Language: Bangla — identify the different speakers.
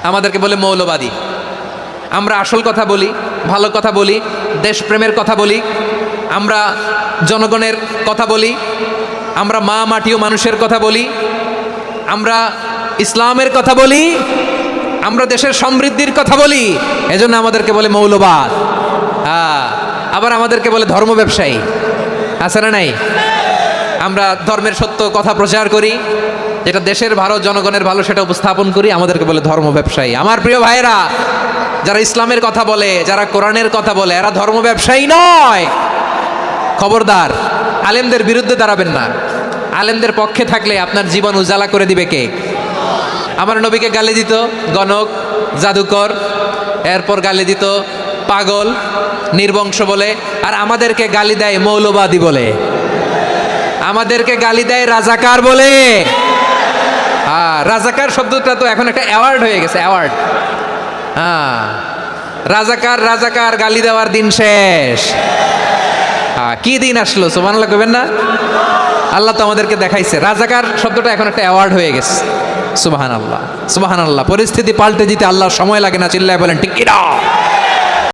Speaker 1: আমাদেরকে বলে মৌলবাদী। আমরা আসল কথা বলি, ভালো কথা বলি, দেশপ্রেমের কথা বলি, আমরা জনগণের কথা বলি, আমরা মা মাটি ও মানুষের কথা বলি, আমরা ইসলামের কথা বলি, আমরা দেশের সমৃদ্ধির কথা বলি, এজন্য আমাদেরকে বলে মৌলবাদ। আবার আমাদেরকে বলে ধর্ম ব্যবসায়ী, আছে না নাই? আমরা ধর্মের সত্য কথা প্রচার করি, যেটা দেশের ভালো জনগণের ভালো সেটা উপস্থাপন করি, আমাদেরকে বলে ধর্ম ব্যবসায়ী। আমার প্রিয় ভাইয়েরা, যারা ইসলামের কথা বলে, যারা কোরআনের কথা বলে, এরা ধর্ম ব্যবসায়ী নয়। খবরদার, আলেমদের বিরুদ্ধে দাঁড়াবেন না। আলেমদের পক্ষে থাকলে আপনার জীবন উজালা করে দিবে কে? আমার নবীকে গালি দিত গণক, জাদুকর, এরপর গালি দিত পাগল, নির্বংশ বলে, আর আমাদেরকে গালি দেয় মৌলবাদী বলে, আমাদেরকে গালি দেয় রাজাকার বলে। রাজাকার শব্দটা তো এখন একটা অ্যাওয়ার্ড হয়ে গেছে, অ্যাওয়ার্ড। রাজাকার রাজাকার গালি দেওয়ার দিন শেষ। কি দিন আসলো, সুবহানাল্লাহ কইবেন না? আল্লাহ তো আমাদেরকে দেখাইছে, রাজাকার শব্দটা এখন একটা অ্যাওয়ার্ড হয়ে গেছে। সুবহানাল্লাহ, সুবহানাল্লাহ। পরিস্থিতি পাল্টে দিতে আল্লাহর সময় লাগে না, চিল্লায় বলেন ঠিক কি না?